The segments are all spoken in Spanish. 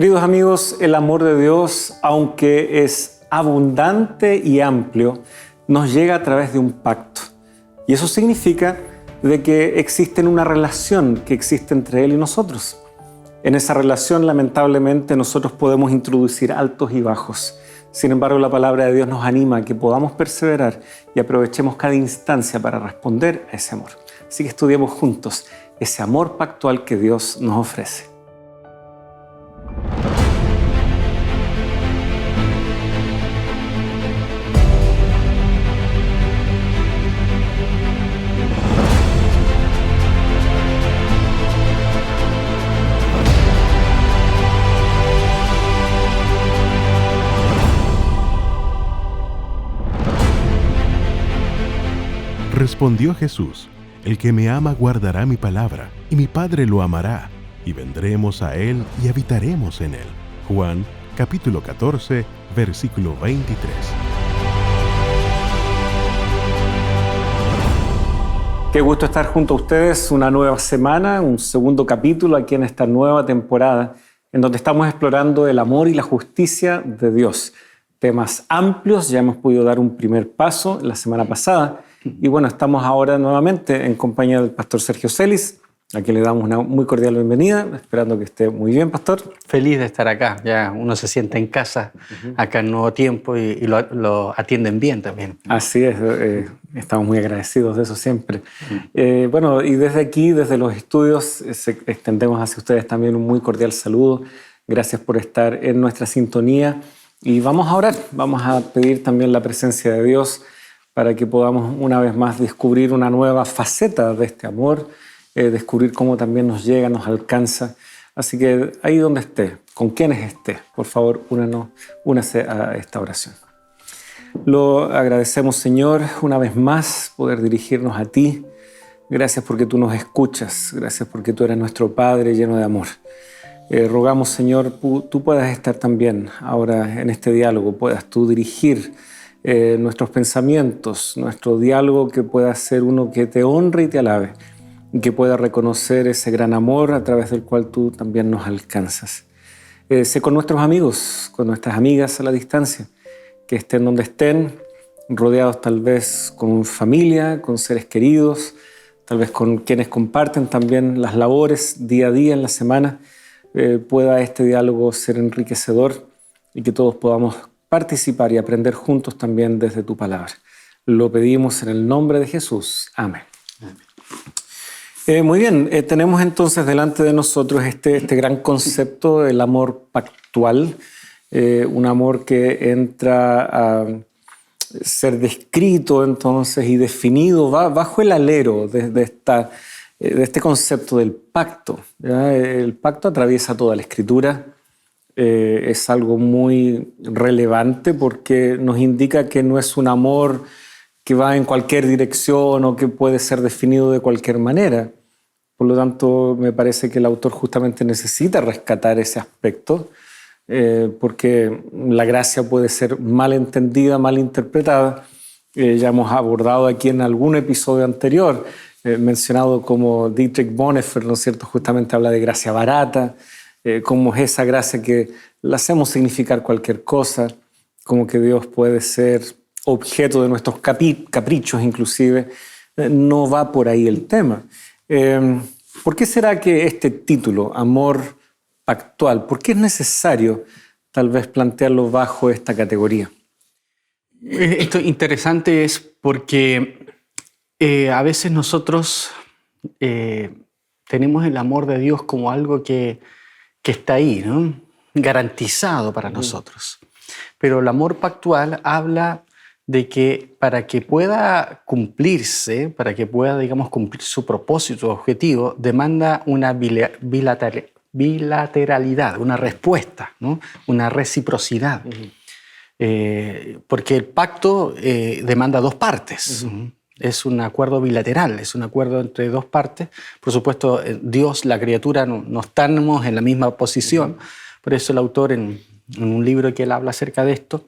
Queridos amigos, el amor de Dios, aunque es abundante y amplio, nos llega a través de un pacto. Y eso significa de que existe una relación que existe entre Él y nosotros. En esa relación, lamentablemente, nosotros podemos introducir altos y bajos. Sin embargo, la palabra de Dios nos anima a que podamos perseverar y aprovechemos cada instancia para responder a ese amor. Así que estudiemos juntos ese amor pactual que Dios nos ofrece. Respondió Jesús: el que me ama guardará mi palabra, y mi Padre lo amará, y vendremos a él y habitaremos en él. Juan, capítulo 14, versículo 23. Qué gusto estar junto a ustedes, una nueva semana, un segundo capítulo aquí en esta nueva temporada, en donde estamos explorando el amor y la justicia de Dios. Temas amplios, ya hemos podido dar un primer paso la semana pasada, y bueno, estamos ahora nuevamente en compañía del pastor Sergio Celis, a quien le damos una muy cordial bienvenida, esperando que esté muy bien, pastor. Feliz de estar acá, ya uno se siente en casa acá en Nuevo Tiempo y lo atienden bien también. Así es, estamos muy agradecidos de eso siempre. Bueno, y desde aquí, desde los estudios, extendemos hacia ustedes también un muy cordial saludo. Gracias por estar en nuestra sintonía y vamos a orar, vamos a pedir también la presencia de Dios para que podamos una vez más descubrir una nueva faceta de este amor, descubrir cómo también nos llega, nos alcanza. Así que ahí donde esté, con quienes esté, por favor, únase a esta oración. Lo agradecemos, Señor, una vez más poder dirigirnos a ti. Gracias porque tú nos escuchas, gracias porque tú eres nuestro Padre lleno de amor. Rogamos, Señor, tú puedas estar también ahora en este diálogo, puedas tú dirigir nuestros pensamientos, nuestro diálogo, que pueda ser uno que te honre y te alabe, y que pueda reconocer ese gran amor a través del cual tú también nos alcanzas. Sé con nuestros amigos, con nuestras amigas a la distancia, que estén donde estén, rodeados tal vez con familia, con seres queridos, tal vez con quienes comparten también las labores día a día en la semana, pueda este diálogo ser enriquecedor y que todos podamos participar y aprender juntos también desde tu palabra. Lo pedimos en el nombre de Jesús. Amén. Muy bien, tenemos entonces delante de nosotros este gran concepto del amor pactual, un amor que entra a ser descrito entonces y definido bajo el alero de este concepto del pacto, ¿ya? El pacto atraviesa toda la Escritura. Es algo muy relevante porque nos indica que no es un amor que va en cualquier dirección o que puede ser definido de cualquier manera. Por lo tanto, me parece que el autor justamente necesita rescatar ese aspecto, porque la gracia puede ser mal entendida, mal interpretada. Ya hemos abordado aquí en algún episodio anterior, mencionado como Dietrich Bonhoeffer, ¿no es cierto?, justamente habla de gracia barata, como es esa gracia que la hacemos significar cualquier cosa, como que Dios puede ser objeto de nuestros caprichos inclusive. No va por ahí el tema. ¿Por qué será que este título, amor pactual, por qué es necesario tal vez plantearlo bajo esta categoría? Esto interesante es porque a veces nosotros tenemos el amor de Dios como algo que está ahí, ¿no?, garantizado para nosotros. Pero el amor pactual habla de que para que pueda cumplirse, para que pueda, digamos, cumplir su propósito, su objetivo, demanda una bilateralidad, una respuesta, ¿no?, una reciprocidad. Porque el pacto demanda dos partes. Es un acuerdo bilateral, es un acuerdo entre dos partes. Por supuesto, Dios, la criatura, no estamos en la misma posición. Por eso el autor, en un libro que él habla acerca de esto,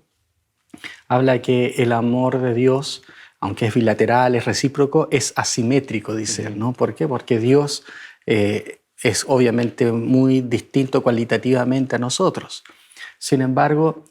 habla que el amor de Dios, aunque es bilateral, es recíproco, es asimétrico, dice él, ¿no? ¿Por qué? Porque Dios es obviamente muy distinto cualitativamente a nosotros. Sin embargo,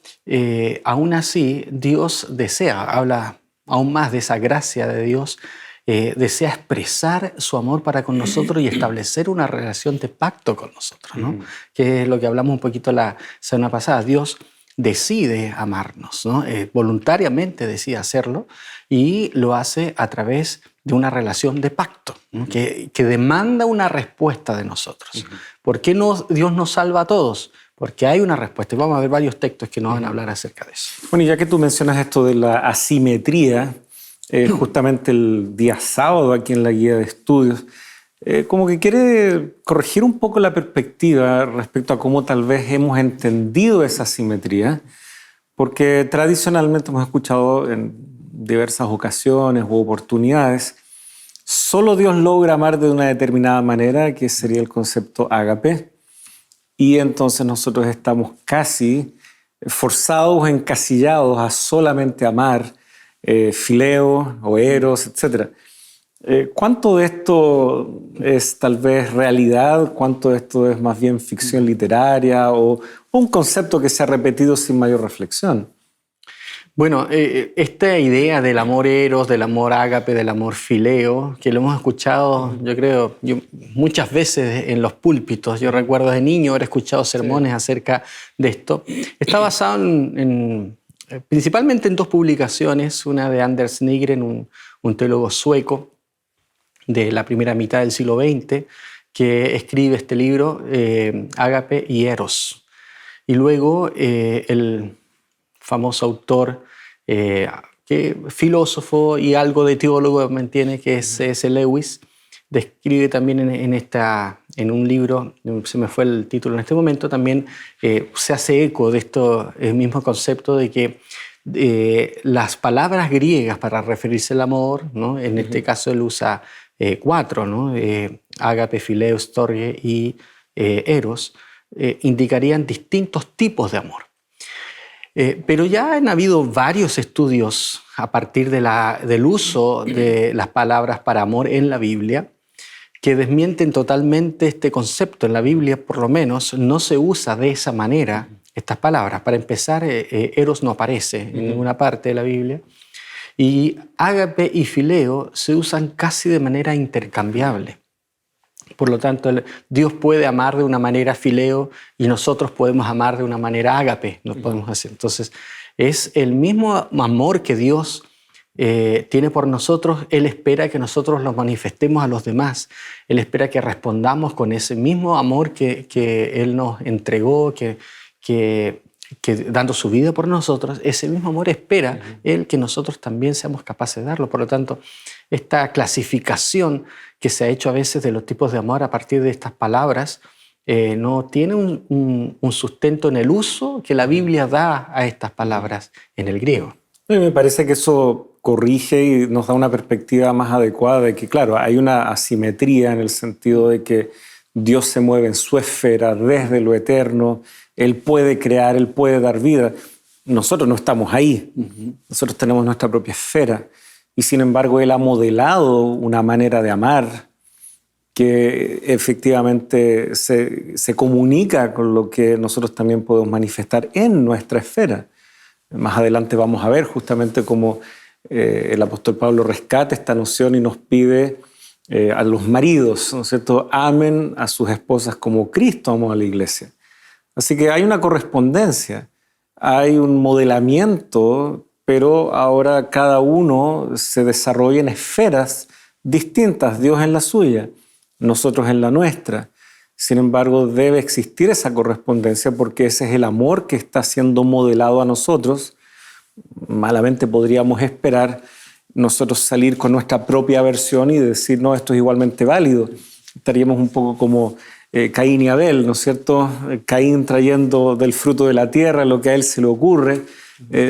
aún así, Dios habla aún más de esa gracia de Dios, desea expresar su amor para con nosotros y establecer una relación de pacto con nosotros, ¿no? Que es lo que hablamos un poquito la semana pasada. Dios decide amarnos, ¿no? Voluntariamente decide hacerlo y lo hace a través de una relación de pacto, ¿no? que demanda una respuesta de nosotros. ¿Por qué Dios nos salva a todos? Porque hay una respuesta. Y vamos a ver varios textos que nos van a hablar acerca de eso. Bueno, y ya que tú mencionas esto de la asimetría, justamente el día sábado aquí en la guía de estudios, como que quiere corregir un poco la perspectiva respecto a cómo tal vez hemos entendido esa asimetría, porque tradicionalmente hemos escuchado en diversas ocasiones u oportunidades, solo Dios logra amar de una determinada manera, que sería el concepto ágape, y entonces nosotros estamos casi forzados, encasillados a solamente amar fileo o eros, etc. ¿Cuánto de esto es tal vez realidad? ¿Cuánto de esto es más bien ficción literaria o un concepto que se ha repetido sin mayor reflexión? Bueno, esta idea del amor eros, del amor ágape, del amor fileo, que lo hemos escuchado, yo creo, muchas veces en los púlpitos. Yo recuerdo de niño haber escuchado sermones acerca de esto. Está basado principalmente en dos publicaciones, una de Anders Nygren, un teólogo sueco de la primera mitad del siglo XX, que escribe este libro, Ágape y Eros. Y luego el famoso autor, filósofo y algo de teólogo, ¿me entiende?, que es C.S. Lewis, describe también en un libro, se me fue el título en este momento, también se hace eco de esto, el mismo concepto de que las palabras griegas para referirse al amor, ¿no? En este caso él usa 4, ¿no? Ágape, fileo, storge y eros, indicarían distintos tipos de amor. Pero ya han habido varios estudios a partir del uso de las palabras para amor en la Biblia que desmienten totalmente este concepto. En la Biblia, por lo menos, no se usa de esa manera estas palabras. Para empezar, eros no aparece en ninguna parte de la Biblia. Y ágape y fileo se usan casi de manera intercambiable. Por lo tanto, Dios puede amar de una manera fileo y nosotros podemos amar de una manera ágape. No podemos hacer. Entonces, es el mismo amor que Dios tiene por nosotros. Él espera que nosotros lo manifestemos a los demás. Él espera que respondamos con ese mismo amor que Él nos entregó, que dando su vida por nosotros. Ese mismo amor espera Él que nosotros también seamos capaces de darlo. Por lo tanto, esta clasificación que se ha hecho a veces de los tipos de amor a partir de estas palabras no tiene un sustento en el uso que la Biblia da a estas palabras en el griego. Me parece que eso corrige y nos da una perspectiva más adecuada de que, claro, hay una asimetría en el sentido de que Dios se mueve en su esfera desde lo eterno. Él puede crear, Él puede dar vida. Nosotros no estamos ahí. Nosotros tenemos nuestra propia esfera. Y sin embargo, Él ha modelado una manera de amar que efectivamente se comunica con lo que nosotros también podemos manifestar en nuestra esfera. Más adelante vamos a ver justamente cómo el apóstol Pablo rescata esta noción y nos pide a los maridos, ¿no es cierto?, amen a sus esposas como Cristo amó a la iglesia. Así que hay una correspondencia, hay un modelamiento, pero ahora cada uno se desarrolla en esferas distintas, Dios en la suya, nosotros en la nuestra. Sin embargo, debe existir esa correspondencia porque ese es el amor que está siendo modelado a nosotros. Malamente podríamos esperar nosotros salir con nuestra propia versión y decir, no, esto es igualmente válido. Estaríamos un poco como Caín y Abel, ¿no es cierto? Caín trayendo del fruto de la tierra lo que a él se le ocurre.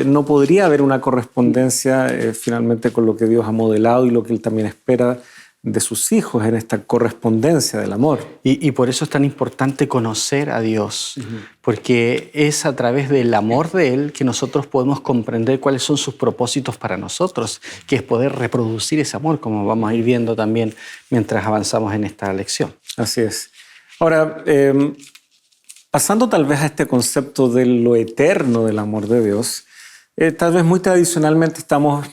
No podría haber una correspondencia finalmente con lo que Dios ha modelado y lo que Él también espera de sus hijos en esta correspondencia del amor. Y por eso es tan importante conocer a Dios, porque es a través del amor de Él que nosotros podemos comprender cuáles son sus propósitos para nosotros, que es poder reproducir ese amor, como vamos a ir viendo también mientras avanzamos en esta lección. Así es. Ahora, pasando tal vez a este concepto de lo eterno del amor de Dios, tal vez muy tradicionalmente estamos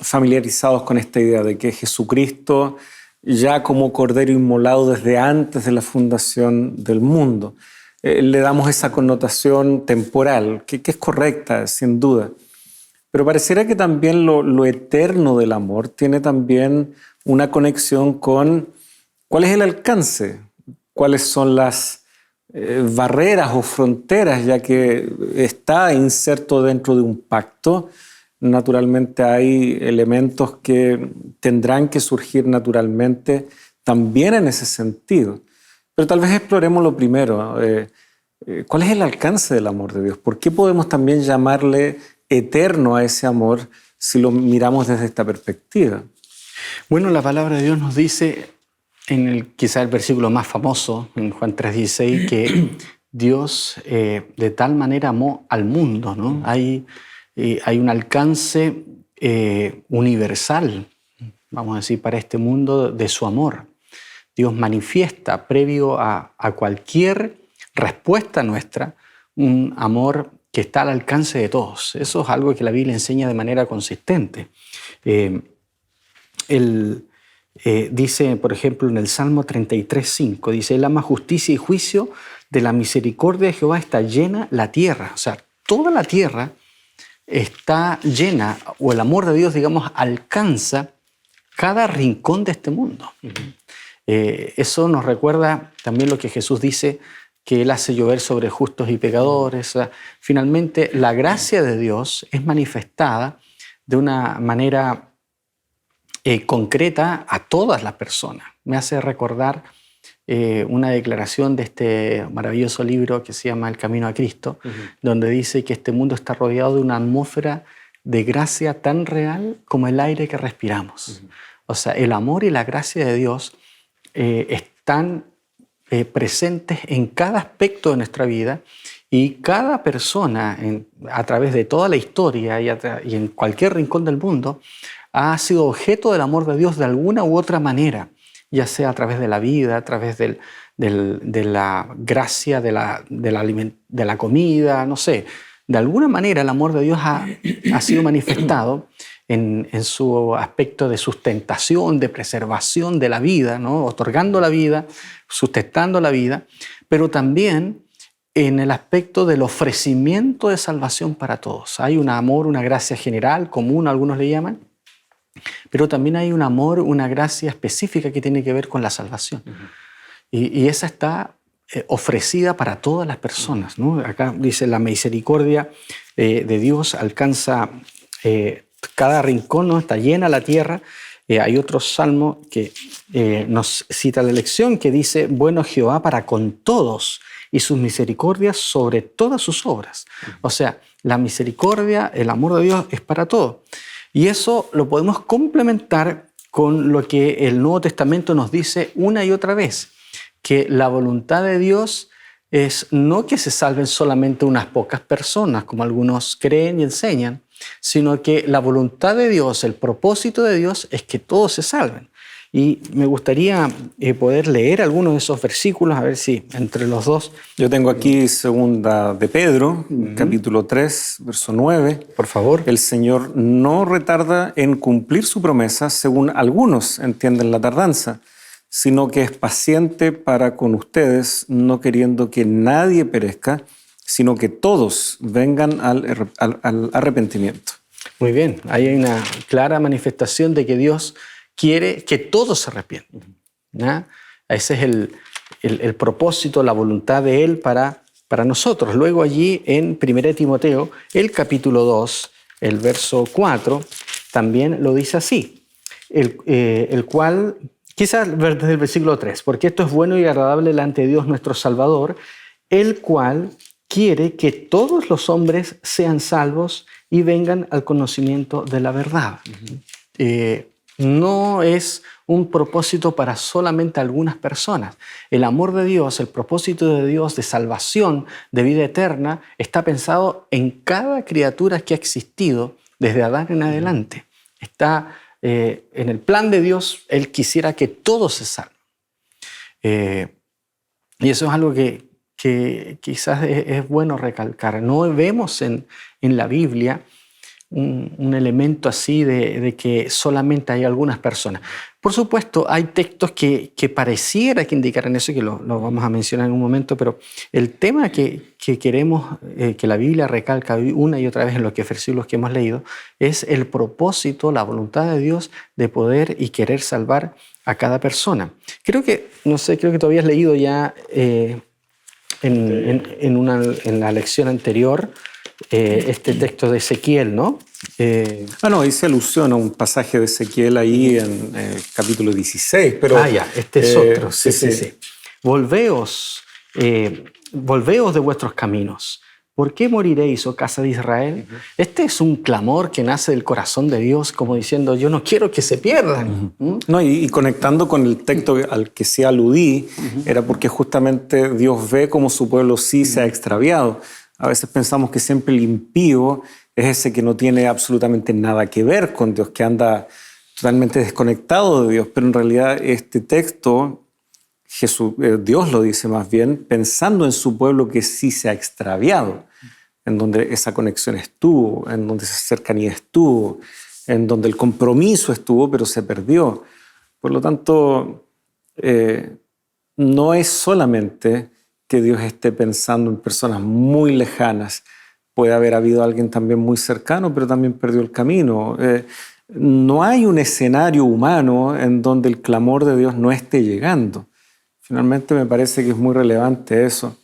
familiarizados con esta idea de que Jesucristo, ya como Cordero inmolado desde antes de la fundación del mundo, le damos esa connotación temporal, que es correcta, sin duda. Pero pareciera que también lo eterno del amor tiene también una conexión con cuál es el alcance, cuáles son las barreras o fronteras, ya que está inserto dentro de un pacto. Naturalmente hay elementos que tendrán que surgir naturalmente también en ese sentido. Pero tal vez exploremos lo primero. ¿Cuál es el alcance del amor de Dios? ¿Por qué podemos también llamarle eterno a ese amor si lo miramos desde esta perspectiva? Bueno, la palabra de Dios nos dice, quizá el versículo más famoso, en Juan 3:16, que Dios de tal manera amó al mundo, ¿no? Hay un alcance universal, vamos a decir, para este mundo de su amor. Dios manifiesta, previo a cualquier respuesta nuestra, un amor que está al alcance de todos. Eso es algo que la Biblia enseña de manera consistente. Dice, por ejemplo, en el Salmo 33:5, dice: Él ama justicia y juicio, de la misericordia de Jehová está llena la tierra. O sea, toda la tierra está llena, o el amor de Dios, digamos, alcanza cada rincón de este mundo. Eso nos recuerda también lo que Jesús dice, que Él hace llover sobre justos y pecadores. Finalmente, la gracia de Dios es manifestada de una manera concreta a todas las personas. Me hace recordar una declaración de este maravilloso libro que se llama El Camino a Cristo, donde dice que este mundo está rodeado de una atmósfera de gracia tan real como el aire que respiramos. O sea, el amor y la gracia de Dios están presentes en cada aspecto de nuestra vida, y cada persona a través de toda la historia y en cualquier rincón del mundo ha sido objeto del amor de Dios de alguna u otra manera, ya sea a través de la vida, a través de la gracia, de la comida, no sé. De alguna manera el amor de Dios ha sido manifestado en su aspecto de sustentación, de preservación de la vida, ¿no? Otorgando la vida, sustentando la vida, pero también en el aspecto del ofrecimiento de salvación para todos. Hay un amor, una gracia general, común, algunos le llaman, pero también hay un amor, una gracia específica que tiene que ver con la salvación. Y esa está ofrecida para todas las personas, ¿no? Acá dice: la misericordia de Dios alcanza cada rincón, ¿no? Está llena la tierra. Hay otro salmo que nos cita la lección, que dice: bueno Jehová para con todos, y sus misericordias sobre todas sus obras. O sea, la misericordia, el amor de Dios es para todo. Y eso lo podemos complementar con lo que el Nuevo Testamento nos dice una y otra vez, que la voluntad de Dios es no que se salven solamente unas pocas personas, como algunos creen y enseñan, sino que la voluntad de Dios, el propósito de Dios es que todos se salven. Y me gustaría poder leer algunos de esos versículos, a ver si entre los dos. Yo tengo aquí segunda de Pedro, capítulo 3, verso 9. Por favor. El Señor no retarda en cumplir su promesa, según algunos entienden la tardanza, sino que es paciente para con ustedes, no queriendo que nadie perezca, sino que todos vengan al arrepentimiento. Muy bien, ahí hay una clara manifestación de que Dios quiere que todos se arrepientan, ¿no? Ese es el propósito, la voluntad de Él para nosotros. Luego allí en 1 Timoteo, el capítulo 2, el verso 4, también lo dice así, el cual, quizás desde el versículo 3, porque esto es bueno y agradable delante de Dios nuestro Salvador, el cual quiere que todos los hombres sean salvos y vengan al conocimiento de la verdad. No es un propósito para solamente algunas personas. El amor de Dios, el propósito de Dios de salvación, de vida eterna, está pensado en cada criatura que ha existido desde Adán en adelante. Está en el plan de Dios. Él quisiera que todos se salven. Y eso es algo que quizás es bueno recalcar. No vemos en la Biblia un elemento así de que solamente hay algunas personas. Por supuesto, hay textos que pareciera que indicaran eso, que lo vamos a mencionar en un momento, pero el tema que queremos que la Biblia recalca una y otra vez en los versículos que hemos leído es el propósito, la voluntad de Dios de poder y querer salvar a cada persona. Creo que tú habías leído ya en la lección anterior este texto de Ezequiel, ¿no? Hice alusión a un pasaje de Ezequiel ahí en el capítulo 16, pero... este es otro. Sí. Volveos de vuestros caminos. ¿Por qué moriréis, oh casa de Israel? Este es un clamor que nace del corazón de Dios, como diciendo, yo no quiero que se pierdan. Y conectando con el texto al que sí aludí, era porque justamente Dios ve cómo su pueblo sí se ha extraviado. A veces pensamos que siempre el impío es ese que no tiene absolutamente nada que ver con Dios, que anda totalmente desconectado de Dios, pero en realidad este texto, Dios lo dice más bien, pensando en su pueblo que sí se ha extraviado, en donde esa conexión estuvo, en donde esa cercanía estuvo, en donde el compromiso estuvo, pero se perdió. Por lo tanto, no es solamente que Dios esté pensando en personas muy lejanas. Puede haber habido alguien también muy cercano, pero también perdió el camino. No hay un escenario humano en donde el clamor de Dios no esté llegando. Finalmente me parece que es muy relevante eso.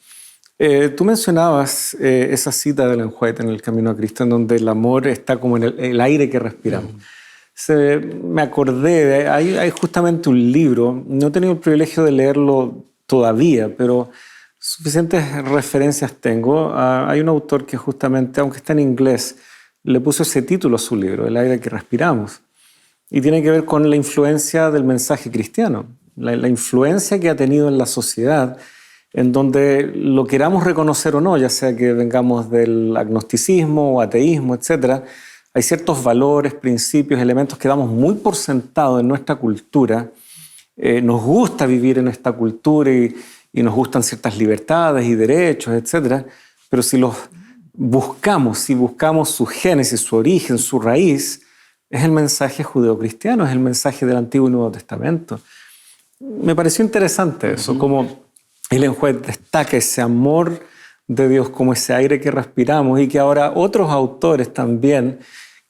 Tú mencionabas esa cita de Ellen White en El Camino a Cristo, en donde el amor está como en el aire que respiramos. Me acordé, hay justamente un libro, no he tenido el privilegio de leerlo todavía, pero suficientes referencias tengo. Hay un autor que justamente, aunque está en inglés, le puso ese título a su libro, El aire que respiramos. Y tiene que ver con la influencia del mensaje cristiano, la influencia que ha tenido en la sociedad, en donde lo queramos reconocer o no, ya sea que vengamos del agnosticismo o ateísmo, etc., hay ciertos valores, principios, elementos que damos muy por sentado en nuestra cultura. Nos gusta vivir en esta cultura y nos gustan ciertas libertades y derechos, etc. Pero si los buscamos, su génesis, su origen, su raíz, es el mensaje judeocristiano, es el mensaje del Antiguo y Nuevo Testamento. Me pareció interesante eso, como Ellen White destaca ese amor de Dios como ese aire que respiramos y que ahora otros autores también,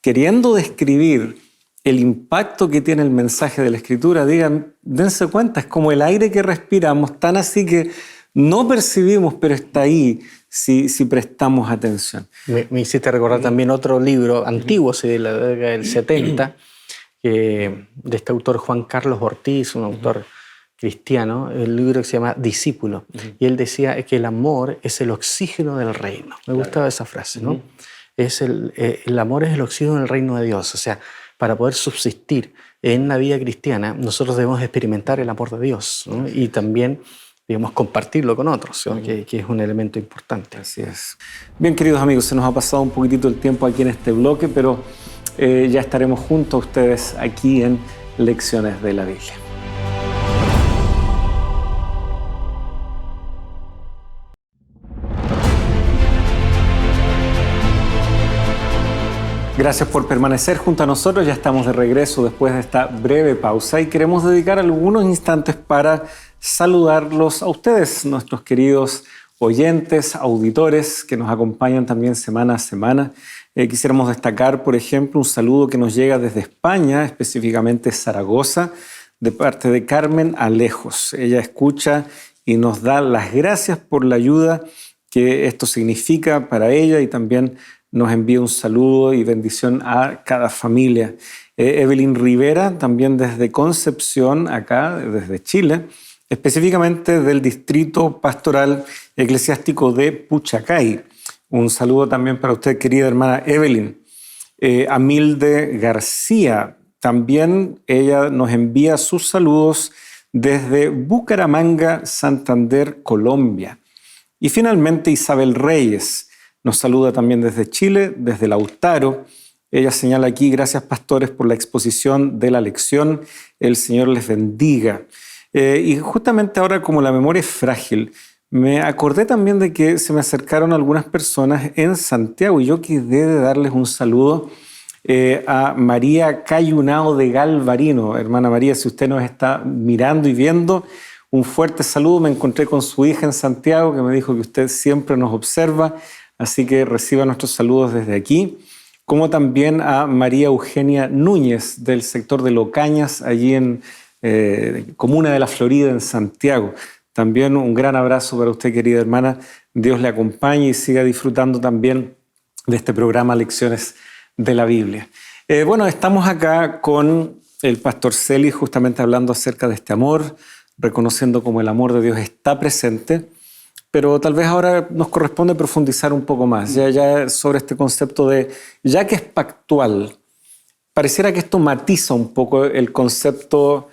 queriendo describir el impacto que tiene el mensaje de la Escritura, dense cuenta, es como el aire que respiramos, tan así que no percibimos, pero está ahí si prestamos atención. Me hiciste recordar también otro libro antiguo, de la década del 70, de este autor Juan Carlos Ortiz, un autor cristiano, el libro que se llama Discípulo. Y él decía que el amor es el oxígeno del reino. Me gustaba esa frase, ¿no? El amor es el oxígeno del reino de Dios. O sea, para poder subsistir en la vida cristiana, nosotros debemos experimentar el amor de Dios, ¿no? Y también, digamos, compartirlo con otros, ¿no? que es un elemento importante. Así es. Bien, queridos amigos, se nos ha pasado un poquitito el tiempo aquí en este bloque, pero ya estaremos junto a ustedes aquí en Lecciones de la Biblia. Gracias por permanecer junto a nosotros. Ya estamos de regreso después de esta breve pausa y queremos dedicar algunos instantes para saludarlos a ustedes, nuestros queridos oyentes, auditores que nos acompañan también semana a semana. Quisiéramos destacar, por ejemplo, un saludo que nos llega desde España, específicamente Zaragoza, de parte de Carmen Alejos. Ella escucha y nos da las gracias por la ayuda que esto significa para ella y también nos envía un saludo y bendición a cada familia. Evelyn Rivera, también desde Concepción, acá, desde Chile, específicamente del Distrito Pastoral Eclesiástico de Puchacay. Un saludo también para usted, querida hermana Evelyn. Amilde García, también ella nos envía sus saludos desde Bucaramanga, Santander, Colombia. Y finalmente Isabel Reyes nos saluda también desde Chile, desde Lautaro. Ella señala aquí, gracias pastores por la exposición de la lección, el Señor les bendiga. Y justamente ahora, como la memoria es frágil, me acordé también de que se me acercaron algunas personas en Santiago y yo quedé de darles un saludo a María Cayunao de Galvarino. Hermana María, si usted nos está mirando y viendo, un fuerte saludo. Me encontré con su hija en Santiago, que me dijo que usted siempre nos observa, así que reciba nuestros saludos desde aquí. Como también a María Eugenia Núñez, del sector de Locañas, allí en Comuna de la Florida, en Santiago. También un gran abrazo para usted, querida hermana. Dios le acompañe y siga disfrutando también de este programa Lecciones de la Biblia. Bueno, estamos acá con el pastor Celi justamente hablando acerca de este amor, reconociendo cómo el amor de Dios está presente, pero tal vez ahora nos corresponde profundizar un poco más, ya sobre este concepto de, ya que es pactual, pareciera que esto matiza un poco el concepto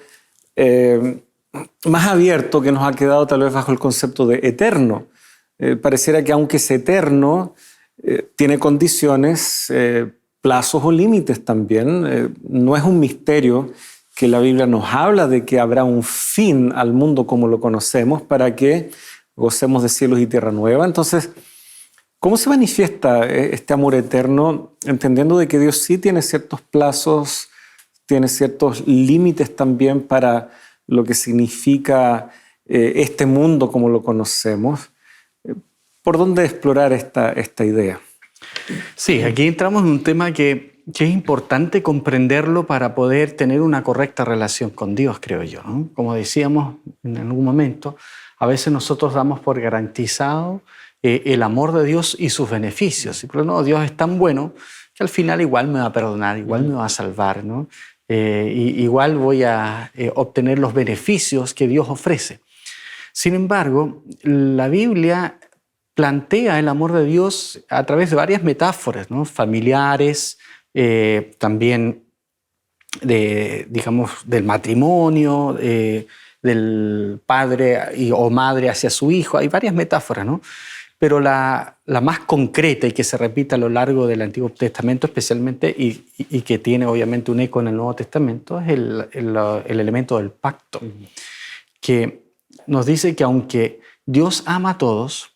más abierto que nos ha quedado tal vez bajo el concepto de eterno. Pareciera que aunque es eterno, tiene condiciones, plazos o límites también. No es un misterio que la Biblia nos habla de que habrá un fin al mundo como lo conocemos para que gocemos de cielos y tierra nueva. Entonces, ¿cómo se manifiesta este amor eterno? Entendiendo de que Dios sí tiene ciertos plazos, tiene ciertos límites también para lo que significa este mundo como lo conocemos. ¿Por dónde explorar esta idea? Sí, aquí entramos en un tema que es importante comprenderlo para poder tener una correcta relación con Dios, creo yo, ¿no? Como decíamos en algún momento, a veces nosotros damos por garantizado el amor de Dios y sus beneficios. Pero no, Dios es tan bueno que al final igual me va a perdonar, igual me va a salvar, ¿no? Igual voy a obtener los beneficios que Dios ofrece. Sin embargo, la Biblia plantea el amor de Dios a través de varias metáforas, ¿no? Familiares, también del matrimonio, del padre o madre hacia su hijo. Hay varias metáforas, ¿no? Pero la más concreta y que se repite a lo largo del Antiguo Testamento especialmente y que tiene obviamente un eco en el Nuevo Testamento es el elemento del pacto, que nos dice que aunque Dios ama a todos,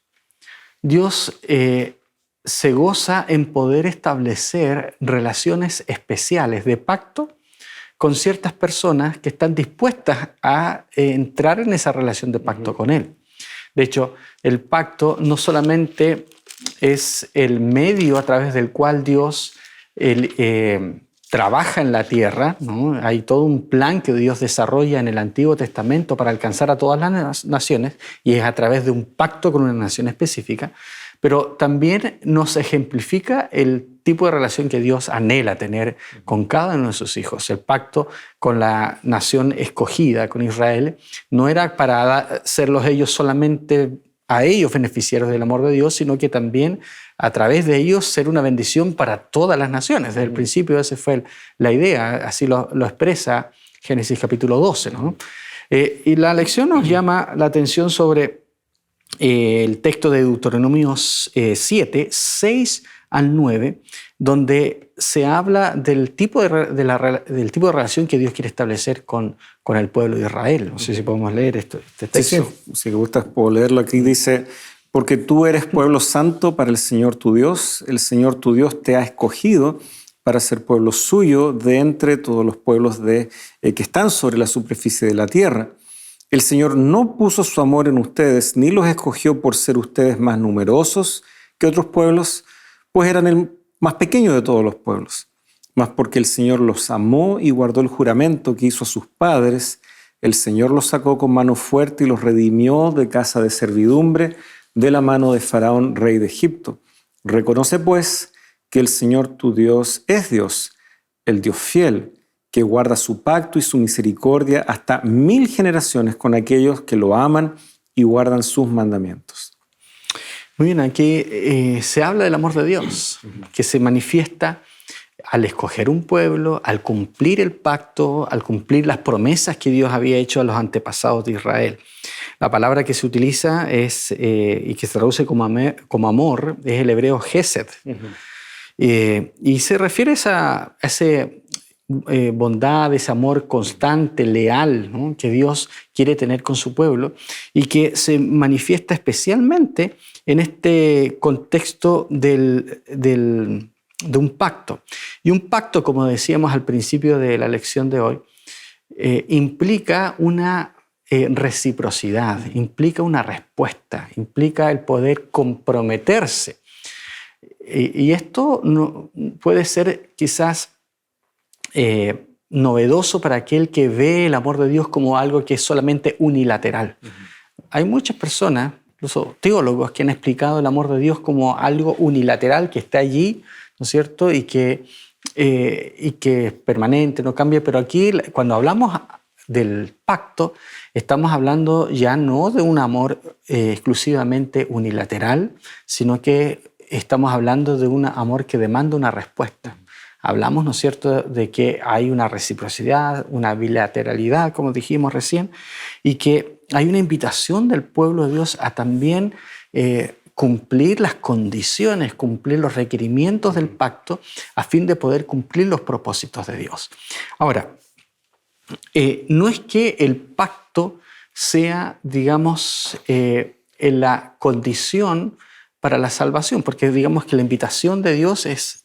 Dios se goza en poder establecer relaciones especiales de pacto con ciertas personas que están dispuestas a entrar en esa relación de pacto con Él. De hecho, el pacto no solamente es el medio a través del cual Dios trabaja en la tierra, ¿no? Hay todo un plan que Dios desarrolla en el Antiguo Testamento para alcanzar a todas las naciones y es a través de un pacto con una nación específica, pero también nos ejemplifica el tipo de relación que Dios anhela tener con cada uno de sus hijos. El pacto con la nación escogida, con Israel, no era para serlos ellos solamente a ellos beneficiarios del amor de Dios, sino que también a través de ellos ser una bendición para todas las naciones. Desde el principio esa fue la idea, así lo expresa Génesis capítulo 12, ¿no? Y la lección nos llama la atención sobre el texto de Deuteronomio 7, 6 al 9, donde se habla del tipo de relación que Dios quiere establecer con el pueblo de Israel. No sé si podemos leer este texto. Sí, si gustas puedo leerlo. Aquí dice: porque tú eres pueblo santo para el Señor tu Dios. El Señor tu Dios te ha escogido para ser pueblo suyo de entre todos los pueblos que están sobre la superficie de la tierra. El Señor no puso su amor en ustedes, ni los escogió por ser ustedes más numerosos que otros pueblos, pues eran el más pequeño de todos los pueblos. Mas porque el Señor los amó y guardó el juramento que hizo a sus padres, el Señor los sacó con mano fuerte y los redimió de casa de servidumbre, de la mano de Faraón, rey de Egipto. Reconoce pues que el Señor tu Dios es Dios, el Dios fiel, que guarda su pacto y su misericordia hasta 1000 generaciones con aquellos que lo aman y guardan sus mandamientos. Muy bien, aquí se habla del amor de Dios, que se manifiesta al escoger un pueblo, al cumplir el pacto, al cumplir las promesas que Dios había hecho a los antepasados de Israel. La palabra que se utiliza y que se traduce como amor es el hebreo Hesed. Y se refiere a ese bondad, ese amor constante, leal, ¿no?, que Dios quiere tener con su pueblo y que se manifiesta especialmente en este contexto de un pacto. Y un pacto, como decíamos al principio de la lección de hoy, implica una reciprocidad, implica una respuesta, implica el poder comprometerse. Y esto no, puede ser quizás novedoso para aquel que ve el amor de Dios como algo que es solamente unilateral. Hay muchas personas, incluso teólogos, que han explicado el amor de Dios como algo unilateral que está allí, ¿no es cierto?, y que es permanente, no cambia. Pero aquí, cuando hablamos del pacto, estamos hablando ya no de un amor exclusivamente unilateral, sino que estamos hablando de un amor que demanda una respuesta. Hablamos, ¿no es cierto?, de que hay una reciprocidad, una bilateralidad, como dijimos recién, y que hay una invitación del pueblo de Dios a también cumplir las condiciones, cumplir los requerimientos del pacto a fin de poder cumplir los propósitos de Dios. Ahora, no es que el pacto sea, digamos, la condición para la salvación, porque digamos que la invitación de Dios es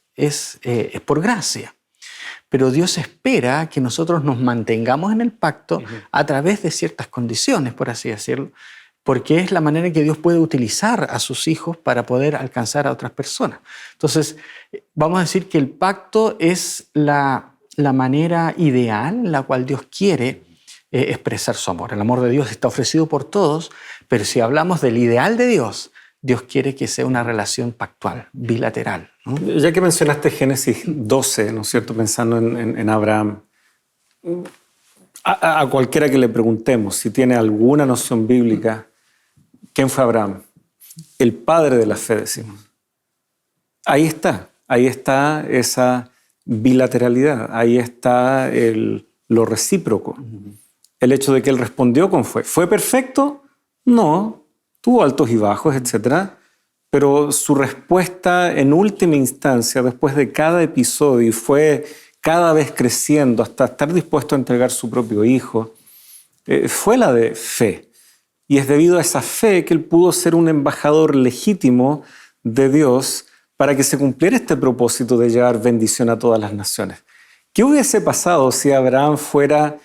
por gracia. Pero Dios espera que nosotros nos mantengamos en el pacto a través de ciertas condiciones, por así decirlo, porque es la manera en que Dios puede utilizar a sus hijos para poder alcanzar a otras personas. Entonces, vamos a decir que el pacto es la manera ideal en la cual Dios quiere expresar su amor. El amor de Dios está ofrecido por todos, pero si hablamos del ideal de Dios, Dios quiere que sea una relación pactual, bilateral, ¿no? Ya que mencionaste Génesis 12, ¿no es cierto?, pensando en Abraham, a cualquiera que le preguntemos si tiene alguna noción bíblica, ¿quién fue Abraham? El padre de la fe, decimos. Ahí está esa bilateralidad, ahí está lo recíproco. El hecho de que él respondió con fe. ¿Fue perfecto? No. Tuvo altos y bajos, etc. Pero su respuesta en última instancia, después de cada episodio, y fue cada vez creciendo hasta estar dispuesto a entregar su propio hijo, fue la de fe. Y es debido a esa fe que él pudo ser un embajador legítimo de Dios para que se cumpliera este propósito de llevar bendición a todas las naciones. ¿Qué hubiese pasado si Abraham fuera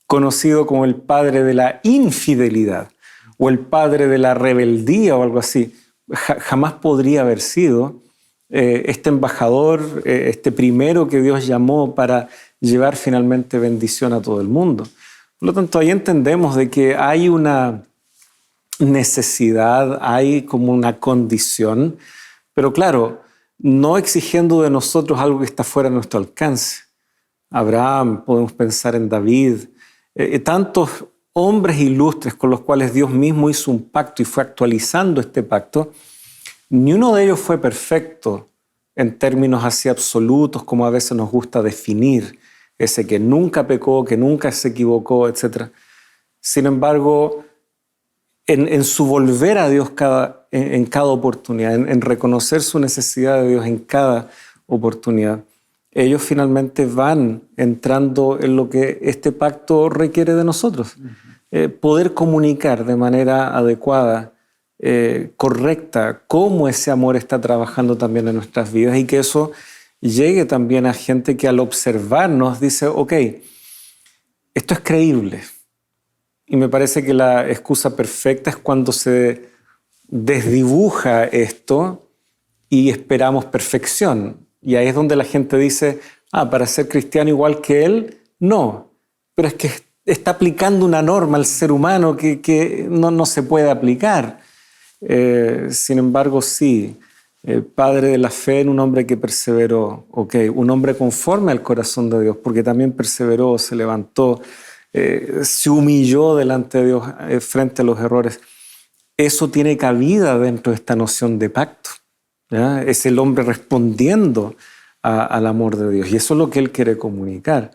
conocido como el padre de la infidelidad o el padre de la rebeldía o algo así? Jamás podría haber sido este embajador, este primero que Dios llamó para llevar finalmente bendición a todo el mundo. Por lo tanto, ahí entendemos de que hay una necesidad, hay como una condición, pero claro, no exigiendo de nosotros algo que está fuera de nuestro alcance. Abraham, podemos pensar en David, tantos hombres ilustres con los cuales Dios mismo hizo un pacto y fue actualizando este pacto. Ni uno de ellos fue perfecto en términos así absolutos como a veces nos gusta definir, ese que nunca pecó, que nunca se equivocó, etc. Sin embargo, en su volver a Dios en cada oportunidad, en reconocer su necesidad de Dios en cada oportunidad, ellos finalmente van entrando en lo que este pacto requiere de nosotros. Poder comunicar de manera adecuada, correcta, cómo ese amor está trabajando también en nuestras vidas y que eso llegue también a gente que al observarnos dice, ok, esto es creíble. Y me parece que la excusa perfecta es cuando se desdibuja esto y esperamos perfección. Y ahí es donde la gente dice, para ser cristiano igual que él, no. Pero es que está aplicando una norma al ser humano que no se puede aplicar. Sin embargo, sí, padre de la fe en un hombre que perseveró, un hombre conforme al corazón de Dios, porque también perseveró, se levantó, se humilló delante de Dios frente a los errores. Eso tiene cabida dentro de esta noción de pacto, ¿ya? Es el hombre respondiendo al amor de Dios y eso es lo que él quiere comunicar.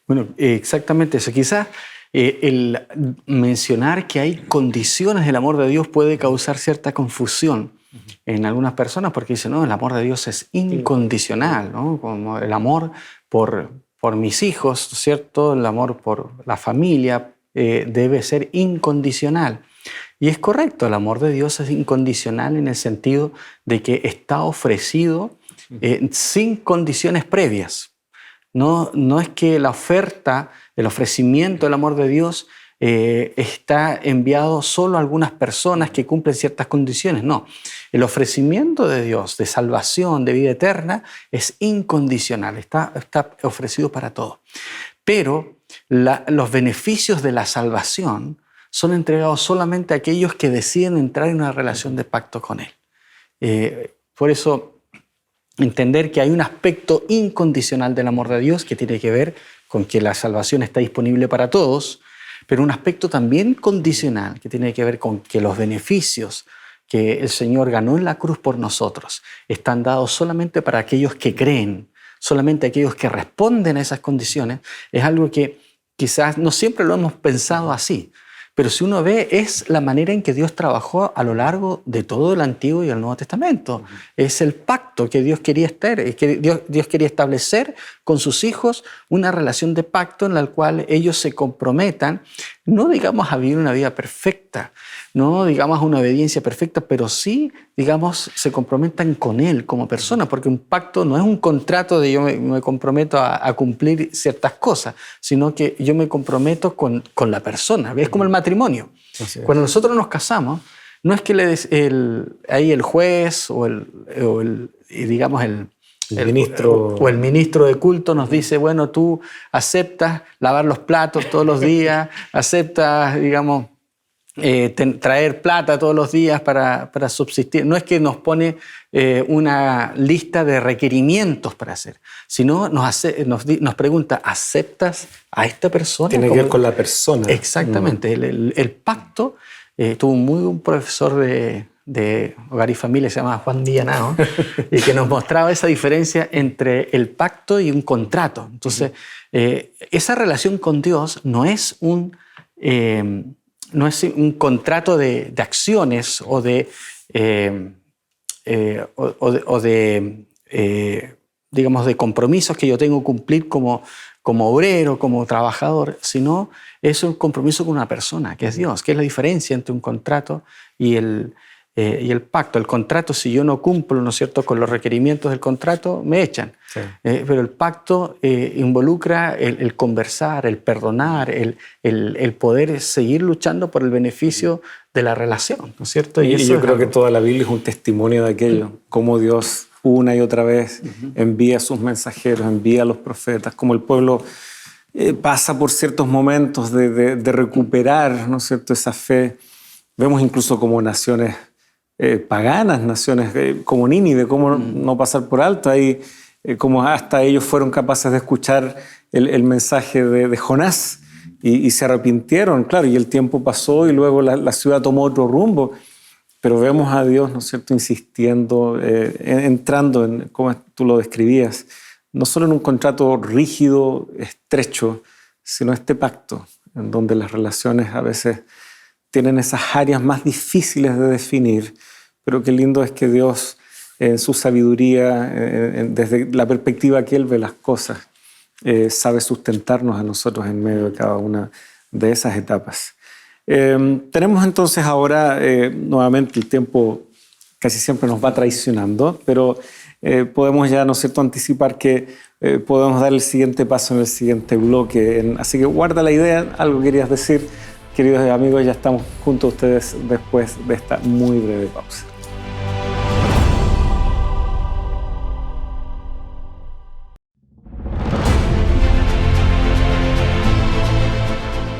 Bueno, exactamente eso. Quizás el mencionar que hay condiciones del amor de Dios puede causar cierta confusión en algunas personas porque dicen, no, el amor de Dios es incondicional, ¿no? Como el amor por por mis hijos, ¿cierto? El amor por la familia debe ser incondicional. Y es correcto, el amor de Dios es incondicional en el sentido de que está ofrecido sin condiciones previas. No es que la oferta, el ofrecimiento del amor de Dios está enviado solo a algunas personas que cumplen ciertas condiciones. No, el ofrecimiento de Dios de salvación, de vida eterna, es incondicional, está ofrecido para todos. Pero los beneficios de la salvación son entregados solamente a aquellos que deciden entrar en una relación de pacto con Él. Por eso, entender que hay un aspecto incondicional del amor de Dios que tiene que ver con que la salvación está disponible para todos, pero un aspecto también condicional que tiene que ver con que los beneficios que el Señor ganó en la cruz por nosotros están dados solamente para aquellos que creen, solamente aquellos que responden a esas condiciones. Es algo que quizás no siempre lo hemos pensado así, pero si uno ve, es la manera en que Dios trabajó a lo largo de todo el Antiguo y el Nuevo Testamento. Es el pacto que Dios quería Dios quería establecer con sus hijos, una relación de pacto en la cual ellos se comprometan, no digamos a vivir una vida perfecta, no digamos a una obediencia perfecta, pero sí, digamos, se comprometan con Él como persona, porque un pacto no es un contrato de yo me comprometo a cumplir ciertas cosas, sino que yo me comprometo con la persona. Es como el matrimonio. Cuando nosotros nos casamos, no es que ahí el juez o el ministro de culto nos dice, bueno, tú aceptas lavar los platos todos los días, aceptas, digamos, traer plata todos los días para subsistir. No es que nos pone una lista de requerimientos para hacer, sino nos pregunta, ¿aceptas a esta persona? Tiene que ver con la persona. Exactamente. El pacto, tuvo un muy buen profesor de Hogar y Familia, se llama Juan Villanao, y que nos mostraba esa diferencia entre el pacto y un contrato. Entonces, esa relación con Dios no es un contrato de acciones o de digamos, de compromisos que yo tengo que cumplir como obrero, como trabajador, sino es un compromiso con una persona, que es Dios, que es la diferencia entre un contrato y el pacto. El contrato, si yo no cumplo, ¿no es cierto?, con los requerimientos del contrato, me echan. Sí. Pero el pacto involucra el conversar, el perdonar, el poder seguir luchando por el beneficio de la relación, ¿no es cierto? Y yo creo que toda la Biblia es un testimonio de aquello, cómo Dios una y otra vez envía a sus mensajeros, envía a los profetas, como el pueblo pasa por ciertos momentos de recuperar, ¿no es cierto?, esa fe. Vemos incluso como naciones paganas, naciones como Nínive, cómo no pasar por alto ahí, como hasta ellos fueron capaces de escuchar el mensaje de Jonás y se arrepintieron, claro, y el tiempo pasó y luego la ciudad tomó otro rumbo, pero vemos a Dios, ¿no es cierto?, insistiendo, entrando en, como tú lo describías, no solo en un contrato rígido, estrecho, sino este pacto, en donde las relaciones a veces tienen esas áreas más difíciles de definir, pero qué lindo es que Dios, en su sabiduría, desde la perspectiva que Él ve las cosas, sabe sustentarnos a nosotros en medio de cada una de esas etapas. Tenemos entonces ahora, nuevamente el tiempo casi siempre nos va traicionando, pero podemos ya, ¿no es cierto?, anticipar que podemos dar el siguiente paso en el siguiente bloque. Así que guarda la idea, algo querías decir. Queridos amigos, ya estamos junto a ustedes después de esta muy breve pausa.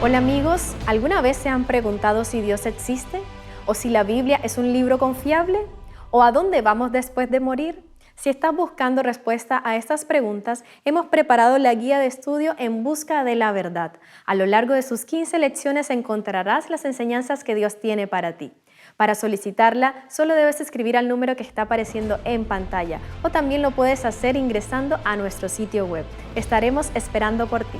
Hola amigos, ¿alguna vez se han preguntado si Dios existe? ¿O si la Biblia es un libro confiable? ¿O a dónde vamos después de morir? Si estás buscando respuesta a estas preguntas, hemos preparado la guía de estudio En Busca de la Verdad. A lo largo de sus 15 lecciones encontrarás las enseñanzas que Dios tiene para ti. Para solicitarla, solo debes escribir al número que está apareciendo en pantalla o también lo puedes hacer ingresando a nuestro sitio web. Estaremos esperando por ti.